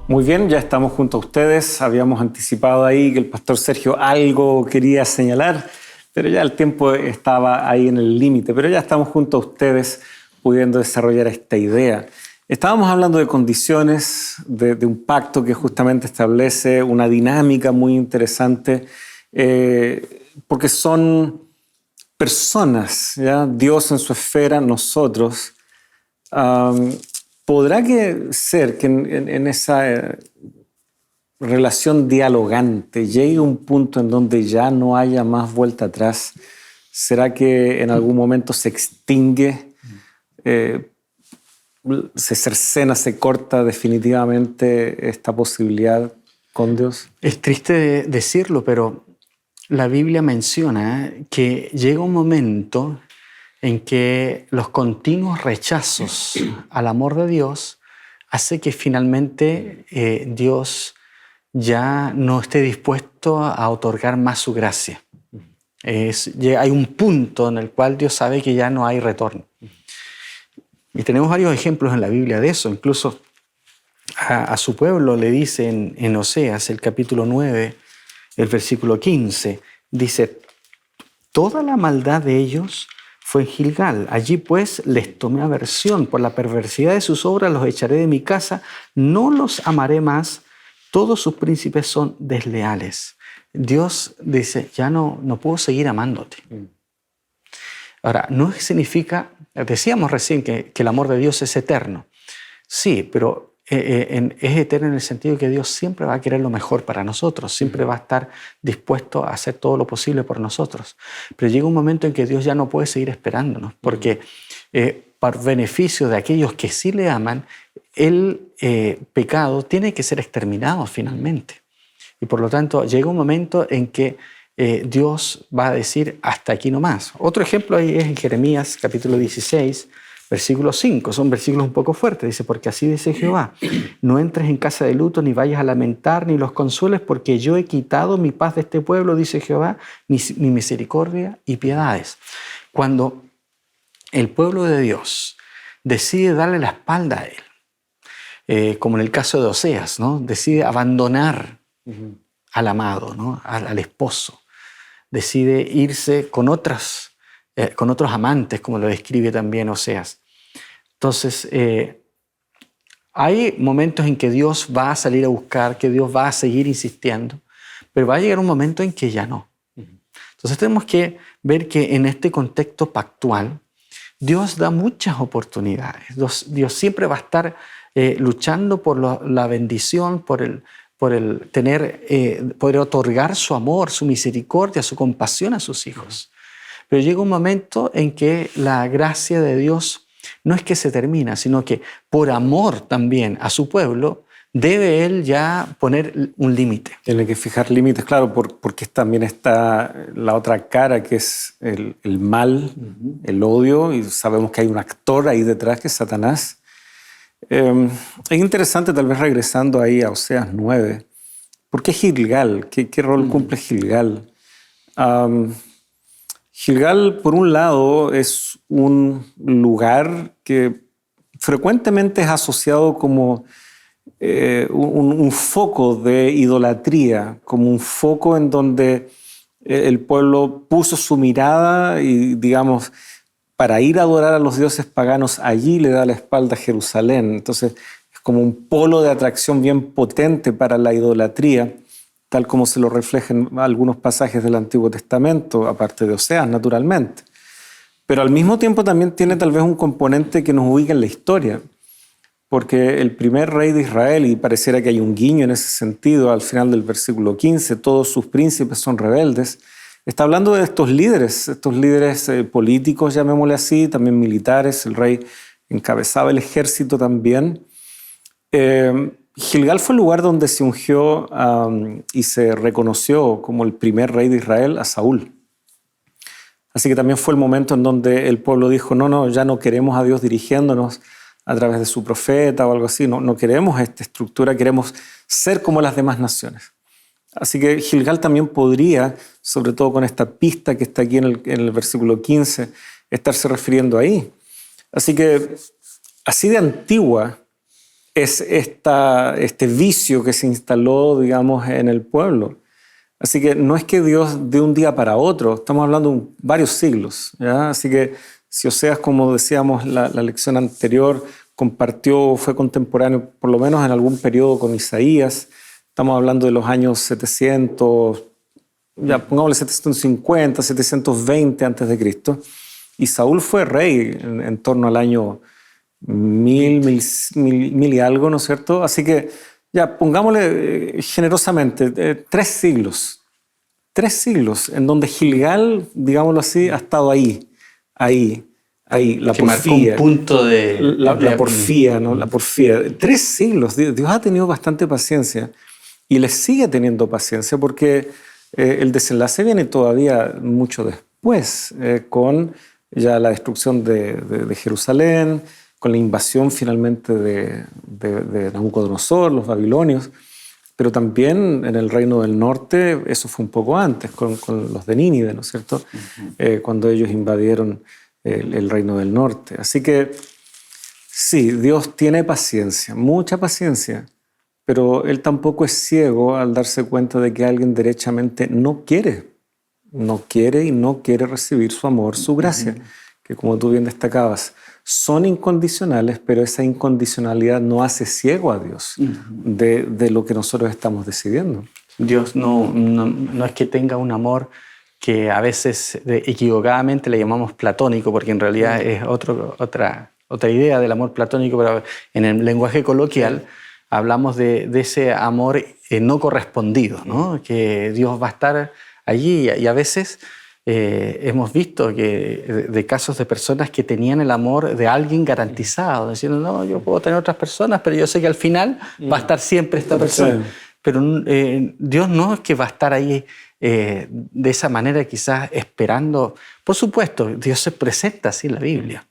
Muy bien, ya estamos junto a ustedes. Habíamos anticipado ahí que el pastor Sergio algo quería señalar. pero ya el tiempo estaba ahí en el límite, pero ya estamos junto a ustedes pudiendo desarrollar esta idea. Estábamos hablando de condiciones, de un pacto que justamente establece una dinámica muy interesante, porque son personas, ¿ya? Dios en su esfera, nosotros. ¿Podrá ser que en esa relación dialogante llegue un punto en donde ya no haya más vuelta atrás? ¿Será que en algún momento se extingue, se cercena, se corta definitivamente esta posibilidad con Dios? Es triste decirlo, pero la Biblia menciona que llega un momento en que los continuos rechazos al amor de Dios hace que finalmente Dios ya no esté dispuesto a otorgar más su gracia. Hay un punto en el cual Dios sabe que ya no hay retorno. Y tenemos varios ejemplos en la Biblia de eso. Incluso a su pueblo le dice en Oseas, el capítulo 9, el versículo 15, dice: toda la maldad de ellos fue en Gilgal. Allí pues les tomé aversión. Por la perversidad de sus obras los echaré de mi casa. No los amaré más. Todos sus príncipes son desleales. Dios dice, ya no puedo seguir amándote. Ahora, no significa, decíamos recién que el amor de Dios es eterno. Sí, pero es eterno en el sentido que Dios siempre va a querer lo mejor para nosotros, siempre va a estar dispuesto a hacer todo lo posible por nosotros. Pero llega un momento en que Dios ya no puede seguir esperándonos, porque por beneficio de aquellos que sí le aman, el pecado tiene que ser exterminado finalmente. Y por lo tanto, llega un momento en que Dios va a decir, hasta aquí nomás. Otro ejemplo ahí es en Jeremías capítulo 16, versículo 5. Son versículos un poco fuertes. Dice, porque así dice Jehová, no entres en casa de luto, ni vayas a lamentar, ni los consueles, porque yo he quitado mi paz de este pueblo, dice Jehová, mi misericordia y piedades. Cuando el pueblo de Dios decide darle la espalda a él, como en el caso de Oseas, ¿no? Decide abandonar al amado, ¿no? al esposo, decide irse con otros amantes, como lo describe también Oseas. Entonces, hay momentos en que Dios va a salir a buscar, que Dios va a seguir insistiendo, pero va a llegar un momento en que ya no. Entonces tenemos que ver que en este contexto pactual, Dios da muchas oportunidades. Dios siempre va a estar luchando por la bendición, por poder otorgar su amor, su misericordia, su compasión a sus hijos. Pero llega un momento en que la gracia de Dios no es que se termina, sino que por amor también a su pueblo, debe Él ya poner un límite. Tiene que fijar límites, claro, porque también está la otra cara, que es el mal, el odio, y sabemos que hay un actor ahí detrás, que es Satanás. Es interesante, tal vez regresando ahí a Oseas 9, ¿por qué Gilgal? ¿Qué rol cumple Gilgal? Gilgal, por un lado, es un lugar que frecuentemente es asociado como un foco de idolatría, como un foco en donde el pueblo puso su mirada y, digamos, para ir a adorar a los dioses paganos, allí le da la espalda a Jerusalén. Entonces es como un polo de atracción bien potente para la idolatría, tal como se lo refleja en algunos pasajes del Antiguo Testamento, aparte de Oseas, naturalmente. Pero al mismo tiempo también tiene tal vez un componente que nos ubica en la historia, porque el primer rey de Israel, y pareciera que hay un guiño en ese sentido, al final del versículo 15, todos sus príncipes son rebeldes, está hablando de estos líderes políticos, llamémosle así, también militares. El rey encabezaba el ejército también. Gilgal fue el lugar donde se ungió y se reconoció como el primer rey de Israel a Saúl. Así que también fue el momento en donde el pueblo dijo, no, ya no queremos a Dios dirigiéndonos a través de su profeta o algo así, no queremos esta estructura, queremos ser como las demás naciones. Así que Gilgal también podría, sobre todo con esta pista que está aquí en el versículo 15, estarse refiriendo ahí. Así que así de antigua es este vicio que se instaló, digamos, en el pueblo. Así que no es que Dios de un día para otro, estamos hablando de varios siglos, ¿ya? Así que si Oseas, como decíamos la lección anterior, compartió, fue contemporáneo por lo menos en algún periodo con Isaías, estamos hablando de los años 700, ya pongámosle 750, 720 antes de Cristo, y Saúl fue rey en torno al año 1000 y algo, ¿no es cierto? Así que ya pongámosle generosamente 3 siglos en donde Gilgal, digámoslo así, ha estado ahí, la que marcó porfía. un punto de... La porfía, ¿no? La porfía. 3 siglos. Dios ha tenido bastante paciencia y le sigue teniendo paciencia porque el desenlace viene todavía mucho después, con ya la destrucción de Jerusalén, con la invasión finalmente de Nabucodonosor, los babilonios, pero también en el reino del norte, eso fue un poco antes, con los de Nínive, ¿no es cierto? Cuando ellos invadieron el reino del norte. Así que sí, Dios tiene paciencia, mucha paciencia, pero Él tampoco es ciego al darse cuenta de que alguien derechamente no quiere recibir su amor, su gracia, que como tú bien destacabas, son incondicionales, pero esa incondicionalidad no hace ciego a Dios de lo que nosotros estamos decidiendo. Dios no es que tenga un amor que a veces equivocadamente le llamamos platónico, porque en realidad es otra idea del amor platónico, pero en el lenguaje coloquial hablamos de ese amor no correspondido, ¿no? Que Dios va a estar allí y a veces hemos visto que de casos de personas que tenían el amor de alguien garantizado, diciendo, no, yo puedo tener otras personas, pero yo sé que al final va a estar siempre esta persona. Pero Dios no es que va a estar ahí de esa manera quizás esperando. Por supuesto, Dios se presenta así en la Biblia,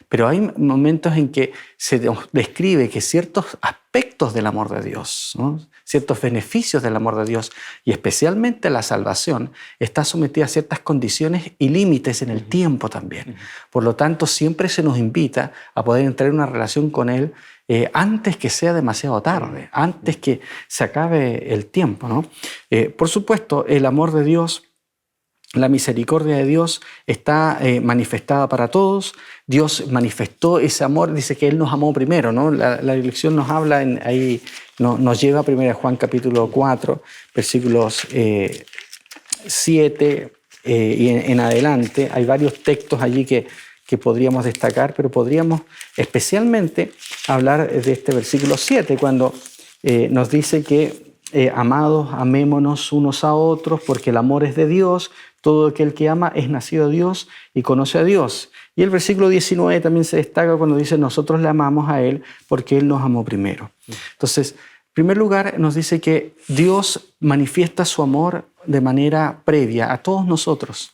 pero hay momentos en que se nos describe que ciertos aspectos del amor de Dios, ¿no? Ciertos beneficios del amor de Dios y especialmente la salvación está sometida a ciertas condiciones y límites en el tiempo también. Por lo tanto, siempre se nos invita a poder entrar en una relación con Él antes que sea demasiado tarde, antes que se acabe el tiempo, ¿no? Por supuesto, el amor de Dios, la misericordia de Dios está manifestada para todos. Dios manifestó ese amor, dice que Él nos amó primero, ¿no? La lección nos habla, ahí nos lleva a 1 Juan capítulo 4, versículos 7 y en adelante. Hay varios textos allí que podríamos destacar, pero podríamos especialmente hablar de este versículo 7, cuando nos dice que amados, amémonos unos a otros, porque el amor es de Dios. Todo aquel que ama es nacido de Dios y conoce a Dios. Y el versículo 19 también se destaca cuando dice, nosotros le amamos a Él porque Él nos amó primero. Entonces, en primer lugar, nos dice que Dios manifiesta su amor de manera previa a todos nosotros.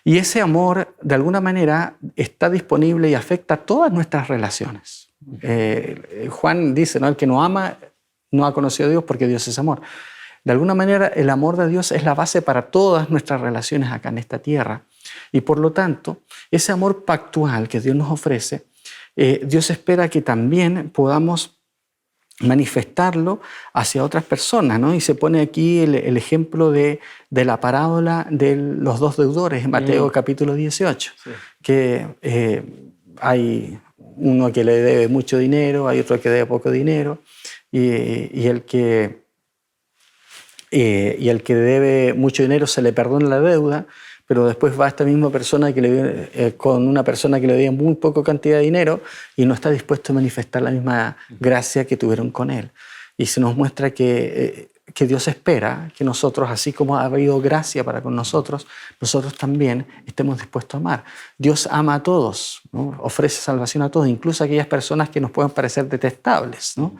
Y ese amor, de alguna manera, está disponible y afecta a todas nuestras relaciones. Juan dice, ¿no? El que no ama no ha conocido a Dios porque Dios es amor. De alguna manera, el amor de Dios es la base para todas nuestras relaciones acá en esta tierra. Y por lo tanto, ese amor pactual que Dios nos ofrece, Dios espera que también podamos manifestarlo hacia otras personas, ¿no? Y se pone aquí el ejemplo de la parábola de los 2 deudores en Mateo capítulo 18, que hay uno que le debe mucho dinero, hay otro que debe poco dinero, y el que debe mucho dinero se le perdona la deuda, pero después va esta misma persona con una persona que le debía muy poca cantidad de dinero y no está dispuesto a manifestar la misma gracia que tuvieron con él. Y se nos muestra que Dios espera que nosotros, así como ha habido gracia para con nosotros también estemos dispuestos a amar. Dios ama a todos, ¿no? Ofrece salvación a todos, incluso a aquellas personas que nos pueden parecer detestables, ¿no?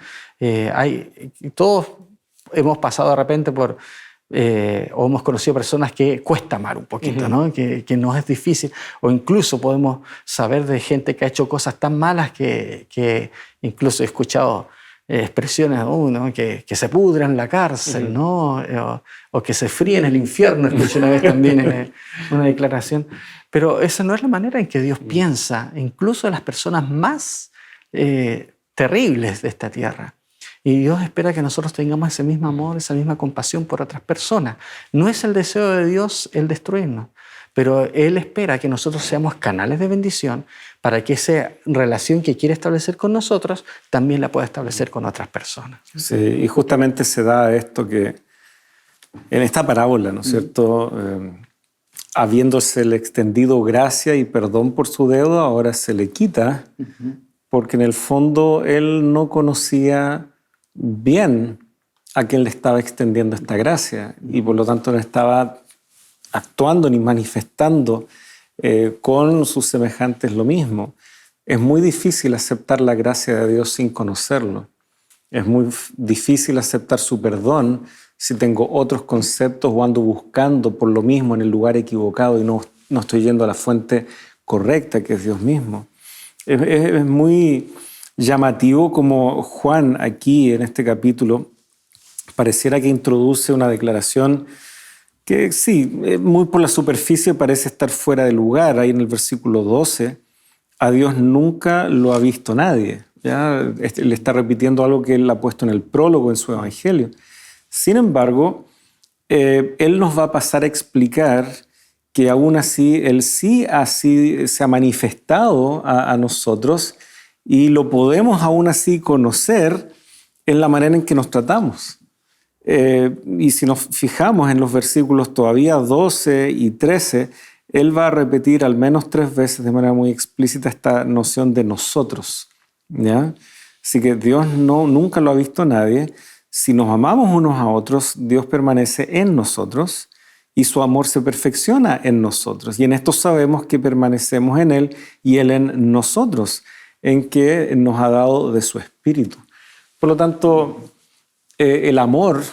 Todos hemos pasado de repente por... o hemos conocido personas que cuesta amar un poquito, ¿no? Que nos es difícil, o incluso podemos saber de gente que ha hecho cosas tan malas que incluso he escuchado expresiones, ¿no? que se pudra en la cárcel, ¿no? O que se fríe en el infierno, escuché una vez también en una declaración. Pero esa no es la manera en que Dios piensa, incluso de las personas más terribles de esta tierra. Y Dios espera que nosotros tengamos ese mismo amor, esa misma compasión por otras personas. No es el deseo de Dios el destruirnos, pero Él espera que nosotros seamos canales de bendición para que esa relación que quiere establecer con nosotros también la pueda establecer con otras personas. Sí, y justamente se da esto que en esta parábola, ¿no es cierto? Habiéndosele extendido gracia y perdón por su deuda, ahora se le quita, porque en el fondo él no conocía bien a quien le estaba extendiendo esta gracia y por lo tanto no estaba actuando ni manifestando con sus semejantes lo mismo. Es muy difícil aceptar la gracia de Dios sin conocerlo. Es muy difícil aceptar su perdón si tengo otros conceptos o ando buscando por lo mismo en el lugar equivocado y no estoy yendo a la fuente correcta, que es Dios mismo. Es muy llamativo como Juan aquí en este capítulo pareciera que introduce una declaración que sí, muy por la superficie parece estar fuera de lugar. Ahí en el versículo 12, a Dios nunca lo ha visto nadie. ¿Ya? Le está repitiendo algo que él ha puesto en el prólogo en su evangelio. Sin embargo, él nos va a pasar a explicar que aún así, él sí así se ha manifestado a nosotros y lo podemos aún así conocer en la manera en que nos tratamos. Y si nos fijamos en los versículos todavía 12 y 13, él va a repetir al menos 3 veces de manera muy explícita esta noción de nosotros. ¿Ya? Así que Dios nunca lo ha visto nadie. Si nos amamos unos a otros, Dios permanece en nosotros y su amor se perfecciona en nosotros. Y en esto sabemos que permanecemos en Él y Él en nosotros, en que nos ha dado de su Espíritu. Por lo tanto, el amor,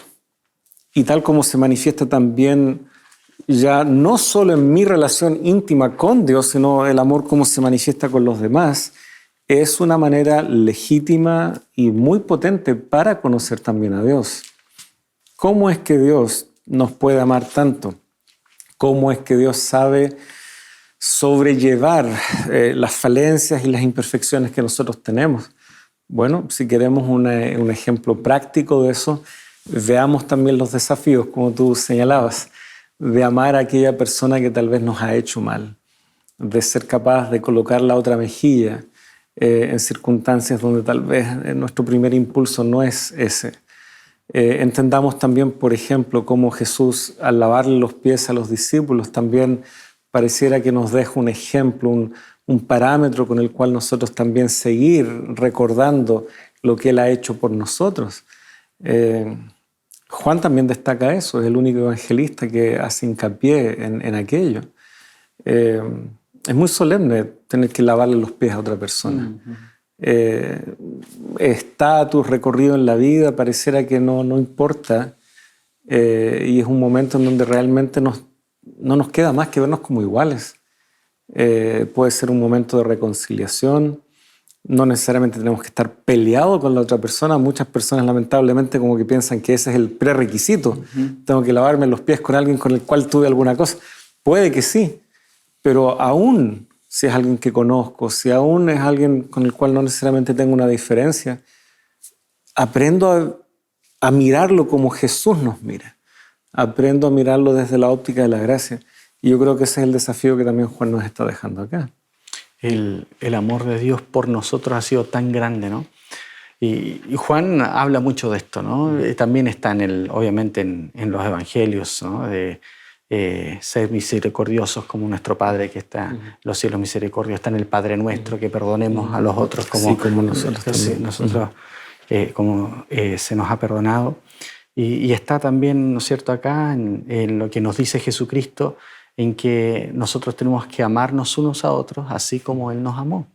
y tal como se manifiesta también ya no solo en mi relación íntima con Dios, sino el amor como se manifiesta con los demás, es una manera legítima y muy potente para conocer también a Dios. ¿Cómo es que Dios nos puede amar tanto? ¿Cómo es que Dios sabe sobrellevar las falencias y las imperfecciones que nosotros tenemos? Bueno, si queremos un ejemplo práctico de eso, veamos también los desafíos, como tú señalabas, de amar a aquella persona que tal vez nos ha hecho mal, de ser capaz de colocar la otra mejilla en circunstancias donde tal vez nuestro primer impulso no es ese. Entendamos también, por ejemplo, cómo Jesús, al lavarle los pies a los discípulos, también pareciera que nos deja un ejemplo, un parámetro con el cual nosotros también seguir recordando lo que Él ha hecho por nosotros. Juan también destaca eso, es el único evangelista que hace hincapié en aquello. Es muy solemne tener que lavarle los pies a otra persona. Estatus, recorrido en la vida, pareciera que no importa. Y es un momento en donde realmente no nos queda más que vernos como iguales. Puede ser un momento de reconciliación. No necesariamente tenemos que estar peleados con la otra persona. Muchas personas lamentablemente como que piensan que ese es el prerequisito. Tengo que lavarme los pies con alguien con el cual tuve alguna cosa. Puede que sí, pero aún si es alguien que conozco, si aún es alguien con el cual no necesariamente tengo una diferencia, aprendo a mirarlo como Jesús nos mira. Aprendo a mirarlo desde la óptica de la gracia. Y yo creo que ese es el desafío que también Juan nos está dejando acá. El amor de Dios por nosotros ha sido tan grande, ¿no? Y Juan habla mucho de esto, ¿no? También está obviamente en los evangelios, ¿no? De ser misericordiosos como nuestro Padre que está en los cielos, misericordia. Está en el Padre Nuestro, que perdonemos a los otros como nosotros también. Nosotros, como se nos ha perdonado. Y está también, ¿no es cierto?, acá en lo que nos dice Jesucristo, en que nosotros tenemos que amarnos unos a otros así como Él nos amó,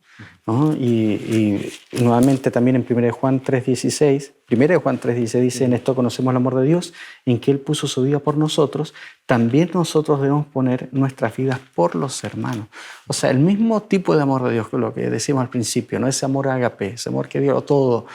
¿no? Y nuevamente también en 1 Juan 3:16 dice: en esto conocemos el amor de Dios, en que Él puso su vida por nosotros, también nosotros debemos poner nuestras vidas por los hermanos. O sea, el mismo tipo de amor de Dios que lo que decimos al principio, ¿no? Ese amor ágape, ese amor que dio todo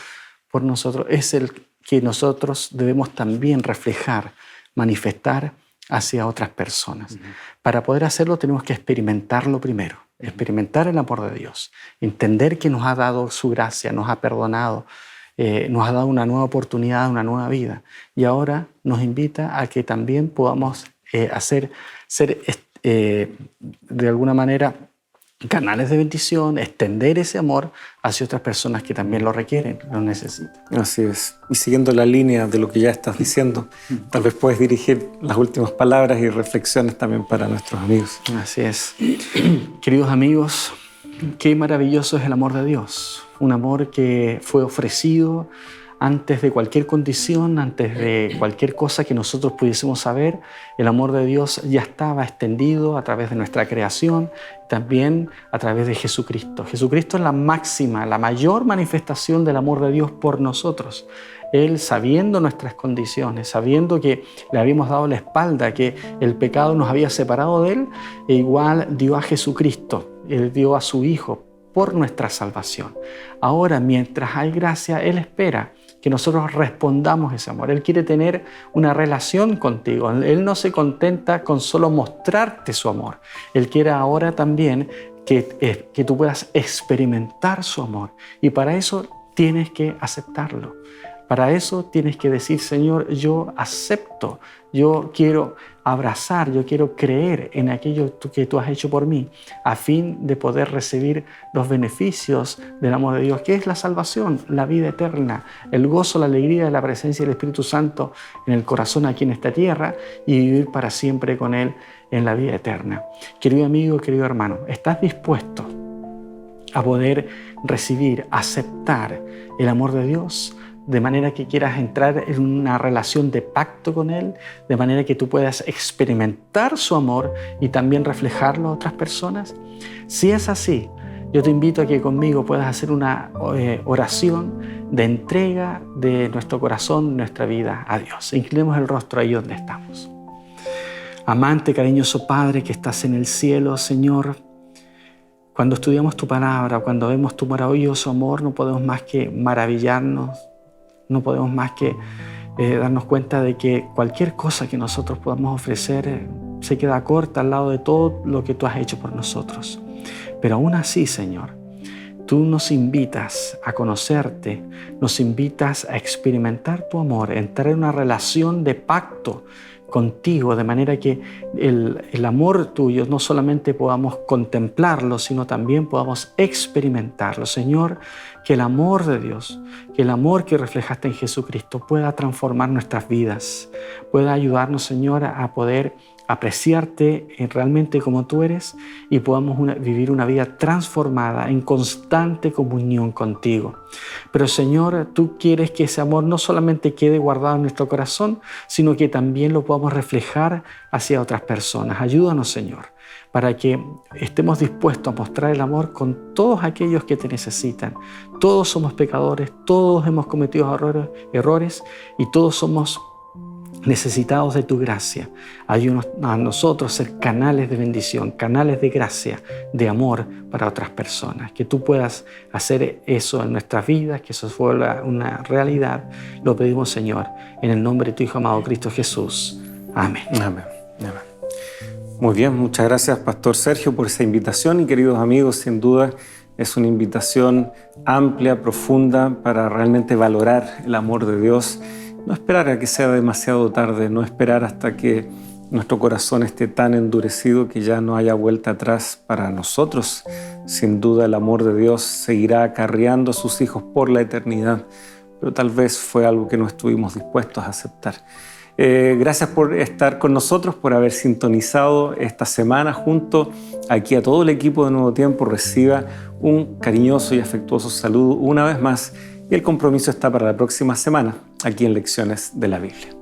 por nosotros, es el que nosotros debemos también reflejar, manifestar hacia otras personas. Para poder hacerlo tenemos que experimentarlo primero, experimentar el amor de Dios, entender que nos ha dado su gracia, nos ha perdonado, nos ha dado una nueva oportunidad, una nueva vida. Y ahora nos invita a que también podamos ser de alguna manera canales de bendición, extender ese amor hacia otras personas que también lo requieren, lo necesitan. Así es. Y siguiendo la línea de lo que ya estás diciendo, tal vez puedes dirigir las últimas palabras y reflexiones también para nuestros amigos. Así es. Queridos amigos, qué maravilloso es el amor de Dios. Un amor que fue ofrecido antes de cualquier condición, antes de cualquier cosa que nosotros pudiésemos saber. El amor de Dios ya estaba extendido a través de nuestra creación, también a través de Jesucristo. Jesucristo es la máxima, la mayor manifestación del amor de Dios por nosotros. Él, sabiendo nuestras condiciones, sabiendo que le habíamos dado la espalda, que el pecado nos había separado de Él, e igual dio a Jesucristo, Él dio a su Hijo por nuestra salvación. Ahora, mientras hay gracia, Él espera que nosotros respondamos ese amor. Él quiere tener una relación contigo. Él no se contenta con solo mostrarte su amor. Él quiere ahora también que tú puedas experimentar su amor. Y para eso tienes que aceptarlo. Para eso tienes que decir, Señor, yo acepto, yo quiero abrazar, yo quiero creer en aquello que tú has hecho por mí, a fin de poder recibir los beneficios del amor de Dios, que es la salvación, la vida eterna, el gozo, la alegría de la presencia del Espíritu Santo en el corazón aquí en esta tierra y vivir para siempre con Él en la vida eterna. Querido amigo, querido hermano, ¿estás dispuesto a poder recibir, aceptar el amor de Dios? De manera que quieras entrar en una relación de pacto con Él, de manera que tú puedas experimentar su amor y también reflejarlo a otras personas. Si es así, yo te invito a que conmigo puedas hacer una oración de entrega de nuestro corazón, nuestra vida a Dios. Inclinemos el rostro ahí donde estamos. Amante, cariñoso Padre que estás en el cielo, Señor, cuando estudiamos tu palabra, cuando vemos tu maravilloso amor, no podemos más que maravillarnos. No podemos más que darnos cuenta de que cualquier cosa que nosotros podamos ofrecer se queda corta al lado de todo lo que tú has hecho por nosotros. Pero aún así, Señor, tú nos invitas a conocerte, nos invitas a experimentar tu amor, a entrar en una relación de pacto contigo, de manera que el amor tuyo no solamente podamos contemplarlo, sino también podamos experimentarlo. Señor, que el amor de Dios, que el amor que reflejaste en Jesucristo pueda transformar nuestras vidas, pueda ayudarnos, Señor, a poder apreciarte realmente como tú eres y podamos vivir una vida transformada en constante comunión contigo. Pero Señor, tú quieres que ese amor no solamente quede guardado en nuestro corazón, sino que también lo podamos reflejar hacia otras personas. Ayúdanos, Señor, para que estemos dispuestos a mostrar el amor con todos aquellos que te necesitan. Todos somos pecadores, todos hemos cometido errores y todos somos necesitados de tu gracia. Ayúdanos a nosotros a ser canales de bendición, canales de gracia, de amor para otras personas. Que tú puedas hacer eso en nuestras vidas, que eso fuera una realidad. Lo pedimos, Señor, en el nombre de tu Hijo amado Cristo Jesús. Amén. Amén. Amén. Muy bien, muchas gracias, Pastor Sergio, por esa invitación. Y queridos amigos, sin duda es una invitación amplia, profunda, para realmente valorar el amor de Dios. No esperar a que sea demasiado tarde, no esperar hasta que nuestro corazón esté tan endurecido que ya no haya vuelta atrás para nosotros. Sin duda el amor de Dios seguirá acarreando a sus hijos por la eternidad, pero tal vez fue algo que no estuvimos dispuestos a aceptar. Gracias por estar con nosotros, por haber sintonizado esta semana junto aquí a todo el equipo de Nuevo Tiempo. Reciba un cariñoso y afectuoso saludo una vez más y el compromiso está para la próxima semana aquí en Lecciones de la Biblia.